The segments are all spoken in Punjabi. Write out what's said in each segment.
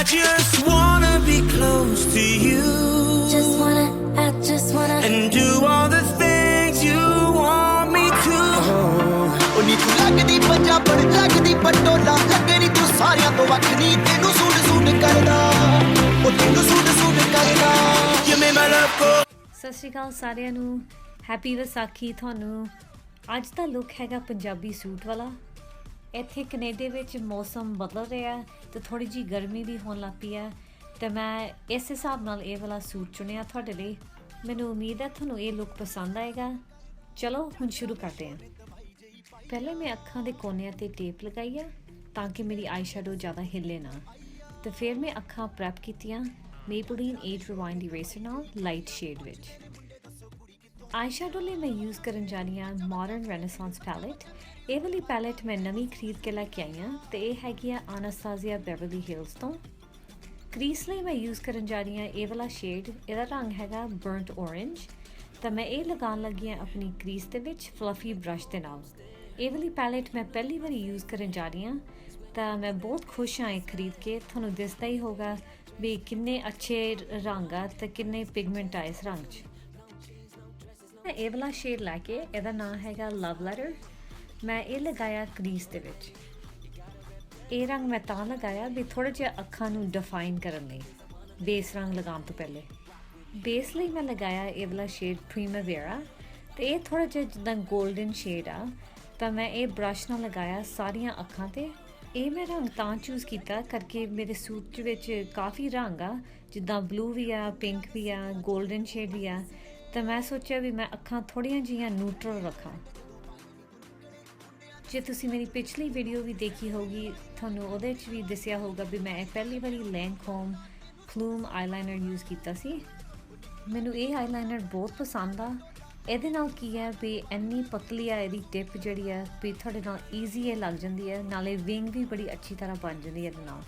just wanna be close to you. I just wanna And do all the things you want me to. ਉਹ ਨੀ ਤੂੰ ਲੱਗਦੀ ਪੰਜਾਬਣ ਲੱਗਦੀ ਪਟੋਲਾ ਲੱਗੇ ਨੀ ਤੂੰ ਸਾਰਿਆਂ ਤੋਂ ਵੱਖ ਨੀ ਤੈਨੂੰ ਸੂਟ ਸੂਟ ਕਰਦਾ ਉਹ ਤੈਨੂੰ ਸੂਟ ਸੂਟ ਕਰਦਾ You made my love go. ਸਤਿ ਸ਼੍ਰੀ ਅਕਾਲ ਸਾਰਿਆਂ ਨੂੰ, ਹੈਪੀ ਵਿਸਾਖੀ ਤੁਹਾਨੂੰ। ਅੱਜ ਦਾ ਲੁੱਕ ਹੈਗਾ ਪੰਜਾਬੀ ਸੂਟ ਵਾਲਾ। ਇੱਥੇ ਕੈਨੇਡਾ ਵਿੱਚ ਮੌਸਮ ਬਦਲ ਰਿਹਾ ਤੇ ਥੋੜ੍ਹੀ ਜਿਹੀ ਗਰਮੀ ਵੀ ਹੋਣ ਲੱਗ ਪਈ ਹੈ ਤੇ ਮੈਂ ਇਸ ਹਿਸਾਬ ਨਾਲ ਇਹ ਵਾਲਾ ਸੂਟ ਚੁਣਿਆ ਤੁਹਾਡੇ ਲਈ। ਮੈਨੂੰ ਉਮੀਦ ਹੈ ਤੁਹਾਨੂੰ ਇਹ ਲੁੱਕ ਪਸੰਦ ਆਏਗਾ। ਚਲੋ ਹੁਣ ਸ਼ੁਰੂ ਕਰਦੇ ਹਾਂ। ਪਹਿਲੇ ਮੈਂ ਅੱਖਾਂ ਦੇ ਕੋਨਿਆਂ 'ਤੇ ਟੇਪ ਲਗਾਈ ਆ ਤਾਂ ਕਿ ਮੇਰੀ ਆਈ ਸ਼ੈਡੋ ਜ਼ਿਆਦਾ ਹਿੱਲੇ ਨਾ, ਤੇ ਫਿਰ ਮੈਂ ਅੱਖਾਂ ਪ੍ਰੈਪ ਕੀਤੀਆਂ ਮੇਬਲੀਨ ਏਜ ਰਿਵਾਈਂਡ ਇਰੇਜ਼ਰ ਨਾਲ ਲਾਈਟ ਸ਼ੇਡ ਵਿੱਚ। ਆਈ ਸ਼ੈਡੋ ਲਈ ਮੈਂ ਯੂਜ਼ ਕਰਨ ਜਾ ਰਹੀ ਹਾਂ ਮਾਡਰਨ ਰੈਨੇਸਾਂਸ ਪੈਲੇਟ। ਇਹ ਵਾਲੀ ਪੈਲੇਟ ਮੈਂ ਨਵੀਂ ਖਰੀਦ ਕੇ ਲੈ ਕੇ ਆਈ ਹਾਂ ਤੇ ਇਹ ਹੈਗੀ ਆ ਅਨਾਸਟਾਸੀਆ ਬੈਵਰਲੀ ਹਿਲਸ ਤੋਂ। ਕ੍ਰੀਸ ਲਈ ਮੈਂ ਯੂਜ਼ ਕਰਨ ਜਾ ਰਹੀ ਹਾਂ ਇਹ ਵਾਲਾ ਸ਼ੇਡ। ਇਹਦਾ ਰੰਗ ਹੈਗਾ ਬਰਨਟ ਔਰੇਂਜ। ਤਾਂ ਮੈਂ ਇਹ ਲਗਾਉਣ ਲੱਗੀ ਹਾਂ ਆਪਣੀ ਕ੍ਰੀਸ ਦੇ ਵਿੱਚ ਫਲਫੀ ਬ੍ਰਸ਼ ਦੇ ਨਾਲ। ਇਹ ਵਾਲੀ ਪੈਲੇਟ ਮੈਂ ਪਹਿਲੀ ਵਾਰੀ ਯੂਜ਼ ਕਰਨ ਜਾ ਰਹੀ ਹਾਂ ਤਾਂ ਮੈਂ ਬਹੁਤ ਖੁਸ਼ ਹਾਂ ਇਹ ਖਰੀਦ ਕੇ। ਤੁਹਾਨੂੰ ਦਿਸਦਾ ਹੀ ਹੋਗਾ ਵੀ ਕਿੰਨੇ ਅੱਛੇ ਰੰਗ ਆ ਤੇ ਕਿੰਨੇ ਪਿਗਮੈਂਟ ਆ ਇਸ ਰੰਗ 'ਚ। ਮੈਂ ਇਹ ਵਾਲਾ ਸ਼ੇਡ ਲੈ ਕੇ, ਇਹਦਾ ਨਾਂ ਹੈਗਾ ਲਵ ਲੈਟਰ, ਮੈਂ ਇਹ ਲਗਾਇਆ ਕ੍ਰੀਸ ਦੇ ਵਿੱਚ। ਇਹ ਰੰਗ ਮੈਂ ਤਾਂ ਲਗਾਇਆ ਵੀ ਥੋੜ੍ਹਾ ਜਿਹਾ ਅੱਖਾਂ ਨੂੰ ਡਿਫਾਈਨ ਕਰਨ ਲਈ, ਬੇਸ ਰੰਗ ਲਗਾਉਣ ਤੋਂ ਪਹਿਲੇ। ਬੇਸ ਲਈ ਮੈਂ ਲਗਾਇਆ ਇਹ ਵਾਲਾ ਸ਼ੇਡ ਪ੍ਰੀਮਾਵੇਰਾ ਤੇ ਇਹ ਥੋੜ੍ਹਾ ਜਿਹਾ ਜਿੱਦਾਂ ਗੋਲਡਨ ਸ਼ੇਡ ਆ। ਤਾਂ ਮੈਂ ਇਹ ਬ੍ਰਸ਼ ਨਾਲ ਲਗਾਇਆ ਸਾਰੀਆਂ ਅੱਖਾਂ 'ਤੇ। ਇਹ ਮੈਂ ਰੰਗ ਤਾਂ ਚੂਜ਼ ਕੀਤਾ ਕਰਕੇ ਮੇਰੇ ਸੂਟ ਵਿੱਚ ਕਾਫੀ ਰੰਗ ਆ, ਜਿੱਦਾਂ ਬਲੂ ਵੀ ਆ, ਪਿੰਕ ਵੀ ਆ, ਗੋਲਡਨ ਸ਼ੇਡ ਵੀ ਆ। ਤਾਂ ਮੈਂ ਸੋਚਿਆ ਵੀ ਮੈਂ ਅੱਖਾਂ ਥੋੜ੍ਹੀਆਂ ਜਿਹੀਆਂ ਨਿਊਟਰਲ ਰੱਖਾਂ। ਜੇ ਤੁਸੀਂ ਮੇਰੀ ਪਿਛਲੀ ਵੀਡੀਓ ਵੀ ਦੇਖੀ ਹੋਊਗੀ ਤੁਹਾਨੂੰ ਉਹਦੇ 'ਚ ਵੀ ਦੱਸਿਆ ਹੋਊਗਾ ਵੀ ਮੈਂ ਪਹਿਲੀ ਵਾਰੀ ਲੈਂਕੋਮ ਫਲੂਮ ਆਈਲਾਈਨਰ ਯੂਜ਼ ਕੀਤਾ ਸੀ। ਮੈਨੂੰ ਇਹ ਆਈਲਾਈਨਰ ਬਹੁਤ ਪਸੰਦ ਆ। ਇਹਦੇ ਨਾਲ ਕੀ ਹੈ ਵੀ ਇੰਨੀ ਪਤਲੀ ਆ ਇਹਦੀ ਟਿਪ ਜਿਹੜੀ ਆ ਵੀ ਤੁਹਾਡੇ ਨਾਲ ਈਜ਼ੀ ਇਹ ਲੱਗ ਜਾਂਦੀ ਹੈ, ਨਾਲੇ ਵਿੰਗ ਵੀ ਬੜੀ ਅੱਛੀ ਤਰ੍ਹਾਂ ਬਣ ਜਾਂਦੀ ਹੈ ਇਹਦੇ ਨਾਲ।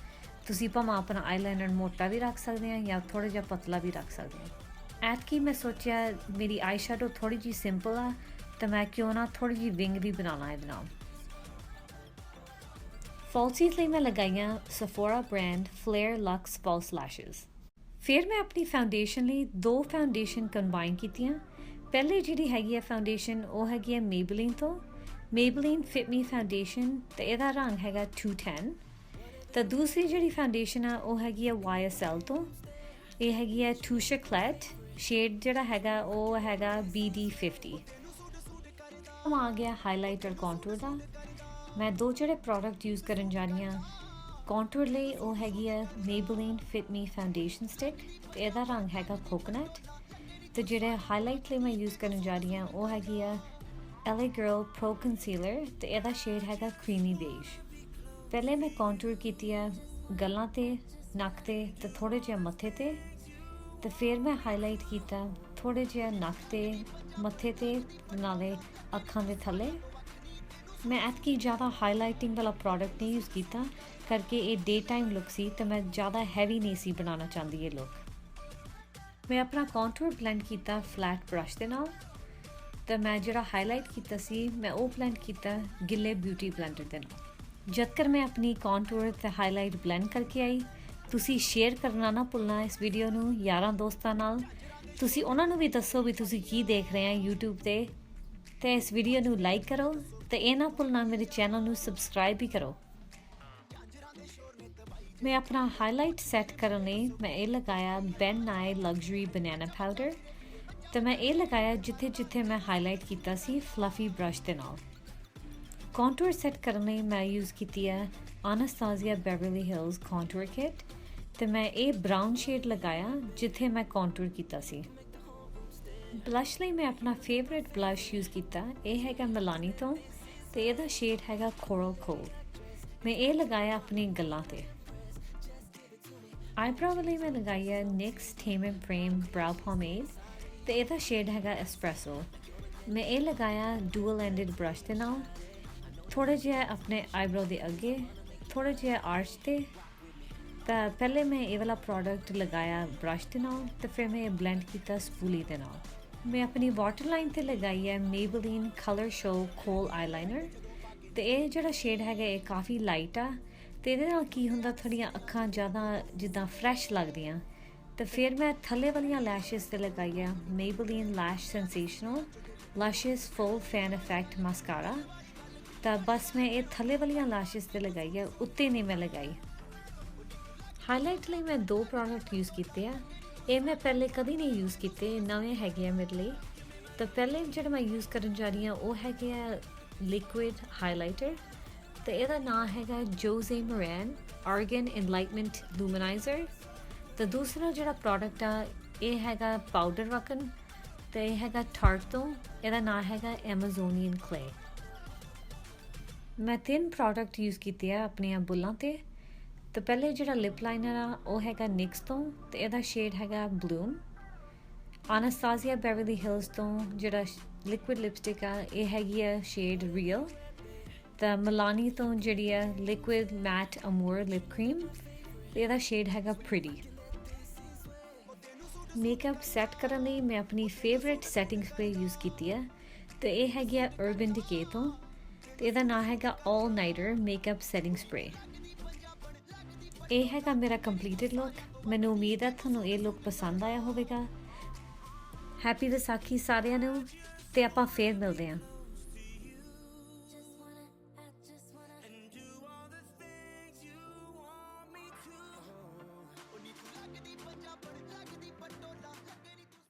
ਤੁਸੀਂ ਭਾਵੇਂ ਆਪਣਾ ਆਈਲਾਈਨਰ ਮੋਟਾ ਵੀ ਰੱਖ ਸਕਦੇ ਆ ਜਾਂ ਥੋੜ੍ਹਾ ਜਿਹਾ ਪਤਲਾ ਵੀ ਰੱਖ ਸਕਦੇ ਆ। ਐਤਕੀ ਮੈਂ ਸੋਚਿਆ ਮੇਰੀ ਆਈ ਸ਼ੈਡੋ ਥੋੜ੍ਹੀ ਜਿਹੀ ਸਿੰਪਲ ਆ ਤਾਂ ਮੈਂ ਕਿਉਂ ਨਾ ਥੋੜ੍ਹੀ ਜਿਹੀ ਵਿੰਗ ਵੀ ਬਣਾ ਲਾਂ ਇਹਦੇ ਨਾਲ। ਫਾਲਸੀਜ਼ ਲਈ ਮੈਂ ਲਗਾਈਆਂ Sephora brand flare Lux false ਲੈਸ਼ਜ਼। ਫਿਰ ਮੈਂ ਆਪਣੀ ਫਾਊਂਡੇਸ਼ਨ ਲਈ ਦੋ ਫਾਊਂਡੇਸ਼ਨ ਕੰਬਾਈਨ ਕੀਤੀਆਂ। ਪਹਿਲੀ ਜਿਹੜੀ ਹੈਗੀ ਆ ਫਾਊਂਡੇਸ਼ਨ ਉਹ ਹੈਗੀ ਆ ਮੇਬਲੀਨ ਤੋਂ, ਮੇਬਲੀਨ ਫਿਟ ਮੀ ਫਾਊਂਡੇਸ਼ਨ, ਤੇ ਇਹਦਾ ਰੰਗ ਹੈਗਾ 210। ਤਾਂ ਦੂਸਰੀ ਜਿਹੜੀ ਫਾਊਂਡੇਸ਼ਨ ਆ ਉਹ ਹੈਗੀ ਆ YSL ਤੋਂ। ਇਹ ਹੈਗੀ ਆ ਟੂਸ਼ਾ ਕਲੈਟ, ਸ਼ੇਡ ਜਿਹੜਾ ਹੈਗਾ ਉਹ ਹੈਗਾ BD50। ਹੁਣ ਆ ਗਿਆ ਹਾਈਲਾਈਟਰ ਕੌਂਟੂਰ ਦਾ। ਮੈਂ ਦੋ ਜਿਹੜੇ ਪ੍ਰੋਡਕਟ ਯੂਜ਼ ਕਰਨ ਜਾ ਰਹੀ ਹਾਂ ਕੌਂਟੂਰ ਲਈ ਉਹ ਹੈਗੀ ਆ ਮੇਬਲੀਨ ਫਿਟ ਮੀ ਫਾਊਂਡੇਸ਼ਨ ਸਟਿਕ ਤੇ ਇਹਦਾ ਰੰਗ ਹੈਗਾ ਕੋਕੋਨਟ। ਤੇ ਜਿਹੜੇ ਹਾਈਲਾਈਟ ਲਈ ਮੈਂ ਯੂਜ਼ ਕਰਨ ਜਾ ਰਹੀ ਹਾਂ ਉਹ ਹੈਗੀ ਆ LA Girl Pro ਕੰਸੀਲਰ ਤੇ ਇਹਦਾ ਸ਼ੇਡ ਹੈਗਾ ਕ੍ਰੀਮੀ ਬੇਜ। ਪਹਿਲੇ ਮੈਂ ਕੌਂਟੂਰ ਕੀਤੀ ਆ ਗੱਲਾਂ 'ਤੇ, ਨੱਕ 'ਤੇ ਤੇ ਥੋੜ੍ਹੇ ਜਿਹਾ ਮੱਥੇ 'ਤੇ, ਤੇ ਫਿਰ ਮੈਂ ਹਾਈਲਾਈਟ ਕੀਤਾ ਥੋੜ੍ਹੇ ਜਿਹਾ ਨੱਕ 'ਤੇ, ਮੱਥੇ 'ਤੇ, ਨਾਲੇ ਅੱਖਾਂ ਦੇ ਥੱਲੇ। ਮੈਂ ਐਤਕੀ ਜ਼ਿਆਦਾ ਹਾਈਲਾਈਟਿੰਗ ਵਾਲਾ ਪ੍ਰੋਡਕਟ ਨਹੀਂ ਯੂਜ਼ ਕੀਤਾ ਕਰਕੇ ਇਹ ਡੇ ਟਾਈਮ ਲੁੱਕ ਸੀ ਤੇ ਮੈਂ ਜ਼ਿਆਦਾ ਹੈਵੀ ਨਹੀਂ ਸੀ ਬਣਾਉਣਾ ਚਾਹੁੰਦੀ ਇਹ ਲੁੱਕ। ਮੈਂ ਆਪਣਾ ਕੌਂਟੂਰ ਬਲੈਂਡ ਕੀਤਾ ਫਲੈਟ ਬ੍ਰਸ਼ ਦੇ ਨਾਲ। ਤਾਂ ਮੈਂ ਜਿਹੜਾ ਹਾਈਲਾਈਟ ਕੀਤਾ ਸੀ ਮੈਂ ਉਹ ਬਲੈਂਡ ਕੀਤਾ ਗਿੱਲੇ ਬਿਊਟੀ ਬਲੈਂਡਰ ਦੇ ਨਾਲ। ਜਦ ਕਰ ਮੈਂ ਆਪਣੀ ਕੌਂਟੂਰ ਤੇ ਹਾਈਲਾਈਟ ਬਲੈਂਡ ਕਰਕੇ ਆਈ, ਤੁਸੀਂ ਸ਼ੇਅਰ ਕਰਨਾ ਨਾ ਭੁੱਲਣਾ ਇਸ ਵੀਡੀਓ ਨੂੰ ਯਾਰਾਂ ਦੋਸਤਾਂ ਨਾਲ। ਤੁਸੀਂ ਉਹਨਾਂ ਨੂੰ ਵੀ ਦੱਸੋ ਵੀ ਤੁਸੀਂ ਕੀ ਦੇਖ ਰਹੇ ਆ YouTube 'ਤੇ, ਅਤੇ ਇਸ ਵੀਡੀਓ ਨੂੰ ਲਾਈਕ ਕਰੋ ਅਤੇ ਇਹ ਨਾ ਭੁੱਲਣਾ ਮੇਰੇ ਚੈਨਲ ਨੂੰ ਸਬਸਕ੍ਰਾਈਬ ਵੀ ਕਰੋ। ਮੈਂ ਆਪਣਾ ਹਾਈਲਾਈਟ ਸੈੱਟ ਕਰਨ ਲਈ ਮੈਂ ਇਹ ਲਗਾਇਆ ਬੈਨ ਨਾਈ ਲਗਜ਼ਰੀ ਬਨਾਨਾ ਪਾਊਡਰ। ਅਤੇ ਮੈਂ ਇਹ ਲਗਾਇਆ ਜਿੱਥੇ ਜਿੱਥੇ ਮੈਂ ਹਾਈਲਾਈਟ ਕੀਤਾ ਸੀ ਫਲਫੀ ਬ੍ਰਸ਼ ਦੇ ਨਾਲ। ਕੌਂਟੂਰ ਸੈੱਟ ਕਰਨ ਲਈ ਮੈਂ ਯੂਜ਼ ਕੀਤੀ ਹੈ ਅਨਾਸਟਾਸੀਆ ਬੈਵਰਲੀ ਹਿਲਸ ਕੌਂਟੂਰ ਕਿਟ ਅਤੇ ਮੈਂ ਇਹ ਬਰਾਊਨ ਸ਼ੇਡ ਲਗਾਇਆ ਜਿੱਥੇ ਮੈਂ ਕੌਂਟੂਰ ਕੀਤਾ ਸੀ। ਬਲਸ਼ ਲਈ ਮੈਂ ਆਪਣਾ ਫੇਵਰੇਟ ਬਲਸ਼ ਯੂਜ਼ ਕੀਤਾ, ਇਹ ਹੈਗਾ ਮਿਲਾਨੀ ਤੋਂ ਅਤੇ ਇਹਦਾ ਸ਼ੇਡ ਹੈਗਾ ਕੋਰਲ ਕੋਲ। ਮੈਂ ਇਹ ਲਗਾਇਆ ਆਪਣੀ ਗੱਲਾਂ 'ਤੇ। ਆਈਬ੍ਰਾਓ ਲਈ ਮੈਂ ਲਗਾਈ ਹੈ NYX Tame & Frame ਬਰਾਊ ਪੋਮੇਡ ਅਤੇ ਇਹਦਾ ਸ਼ੇਡ ਹੈਗਾ ਐਸਪ੍ਰੈਸੋ। ਮੈਂ ਇਹ ਲਗਾਇਆ ਡੂਅਲ ਐਂਡਡ ਬ੍ਰਸ਼ ਦੇ ਨਾਲ, ਥੋੜ੍ਹਾ ਜਿਹਾ ਆਪਣੇ ਆਈਬ੍ਰਾਓ ਦੇ ਅੱਗੇ, ਥੋੜ੍ਹਾ ਜਿਹਾ ਆਰਚ 'ਤੇ। ਤਾਂ ਪਹਿਲੇ ਮੈਂ ਇਹ ਵਾਲਾ ਪ੍ਰੋਡਕਟ ਲਗਾਇਆ ਬ੍ਰਸ਼ ਦੇ ਨਾਲ ਅਤੇ ਫਿਰ ਮੈਂ ਇਹ ਬਲੈਂਡ ਕੀਤਾ ਸਪੂਲੀ ਦੇ ਨਾਲ। ਮੈਂ ਆਪਣੀ ਵਾਟਰ ਲਾਈਨ 'ਤੇ ਲਗਾਈ ਹੈ ਮੇਬਲੀਨ ਕਲਰ ਸ਼ੋ ਕੋਲ ਆਈਲਾਈਨਰ ਅਤੇ ਇਹ ਜਿਹੜਾ ਸ਼ੇਡ ਹੈਗਾ ਇਹ ਕਾਫੀ ਲਾਈਟ ਆ ਤੇ ਇਹਦੇ ਨਾਲ ਕੀ ਹੁੰਦਾ, ਥੋੜ੍ਹੀਆਂ ਅੱਖਾਂ ਜ਼ਿਆਦਾ ਜਿੱਦਾਂ ਫਰੈਸ਼ ਲੱਗਦੀਆਂ। ਤੇ ਫਿਰ ਮੈਂ ਥੱਲੇ ਵਾਲੀਆਂ ਲੈਸ਼ਿਸ ਤੇ ਲਗਾਈ ਆ ਮੇਬਲੀਨ ਲੈਸ਼ ਸੈਂਸੇਸ਼ਨਲ ਲੈਸ਼ਿਸ ਫੁੱਲ ਫੈਨ ਇਫੈਕਟ ਮਸਕਾਰਾ। ਤਾਂ ਬਸ ਮੈਂ ਇਹ ਥੱਲੇ ਵਾਲੀਆਂ ਲੈਸ਼ਿਸ ਤੇ ਲਗਾਈ ਆ, ਉੱਤੇ ਨਹੀਂ ਮੈਂ ਲਗਾਈ। ਹਾਈਲਾਈਟ ਲਈ ਮੈਂ 2 ਪ੍ਰੋਡਕਟ ਯੂਜ਼ ਕੀਤੇ ਆ। ਇਹ ਮੈਂ ਪਹਿਲੇ ਕਦੀ ਨਹੀਂ ਯੂਜ਼ ਕੀਤੇ, ਨਵੇਂ ਹੈਗੇ ਆ ਮੇਰੇ ਲਈ। ਤਾਂ ਪਹਿਲੇ ਜਿਹੜਾ ਮੈਂ ਯੂਜ਼ ਕਰਨ ਜਾ ਰਹੀ ਹਾਂ ਉਹ ਹੈਗੇ ਆ ਲਿਕੁਇਡ ਹਾਈਲਾਈਟਰ, ਤੇ ਇਹਦਾ ਨਾਮ ਹੈਗਾ ਜੋਜ਼ੇ ਮੋਰਨ ਆਰਗਨ ਇਨਲਾਈਟਮੈਂਟ ਲੂਮੀਨਾਈਜ਼ਰ। ਤੇ ਦੂਸਰਾ ਜਿਹੜਾ ਪ੍ਰੋਡਕਟ ਆ ਇਹ ਹੈਗਾ ਪਾਊਡਰ ਵਕਨ, ਤੇ ਇਹ ਹੈਗਾ ਟਾਰਟ ਤੋਂ, ਇਹਦਾ ਨਾਮ ਹੈਗਾ ਐਮਾਜ਼ੋਨੀਅਨ ਕਲੇ। ਮੈਂ 3 ਪ੍ਰੋਡਕਟ ਯੂਜ਼ ਕੀਤੇ ਆ ਆਪਣੀਆਂ ਬੁੱਲਾਂ ਤੇ। ਤੇ ਪਹਿਲੇ ਜਿਹੜਾ ਲਿਪ ਲਾਈਨਰ ਆ ਉਹ ਹੈਗਾ ਨਿਕਸ ਤੋਂ, ਤੇ ਇਹਦਾ ਸ਼ੇਡ ਹੈਗਾ ਬਲੂਮ। ਅਨਾਸਟਾਸੀਆ ਬੈਵਰਲੀ ਹਿਲਸ ਤੋਂ ਜਿਹੜਾ ਲਿਕੁਇਡ ਲਿਪਸਟਿਕ ਆ ਇਹ ਹੈਗੀ ਆ ਸ਼ੇਡ ਰੀਅਲ। ਤਾਂ ਮਿਲਾਨੀ ਤੋਂ ਜਿਹੜੀ ਆ ਲਿਕੁਇਡ ਮੈਟ ਅਮੂਰ ਲਿਪ ਕਰੀਮ, ਤੇ ਇਹਦਾ ਸ਼ੇਡ ਹੈਗਾ ਪ੍ਰੀਟੀ। ਮੇਕਅਪ ਸੈੱਟ ਕਰਨ ਲਈ ਮੈਂ ਆਪਣੀ ਫੇਵਰੇਟ ਸੈਟਿੰਗ ਸਪਰੇ ਯੂਜ਼ ਕੀਤੀ ਹੈ, ਤੇ ਇਹ ਹੈਗੀ ਆ ਅਰਬਨ ਡਿਕੇ ਤੋਂ, ਤੇ ਇਹਦਾ ਨਾਮ ਹੈਗਾ ਆਲ ਨਾਈਟਰ ਮੇਕਅਪ ਸੈਟਿੰਗ ਸਪਰੇ। ਇਹ ਹੈਗਾ ਮੇਰਾ ਕੰਪਲੀਟਡ ਲੁੱਕ। ਮੈਨੂੰ ਉਮੀਦ ਹੈ ਤੁਹਾਨੂੰ ਇਹ ਲੁੱਕ ਪਸੰਦ ਆਇਆ ਹੋਵੇਗਾ। ਹੈਪੀ ਵਿਸਾਖੀ ਸਾਰਿਆਂ ਨੂੰ, ਤੇ ਆਪਾਂ ਫੇਰ ਮਿਲਦੇ ਹਾਂ।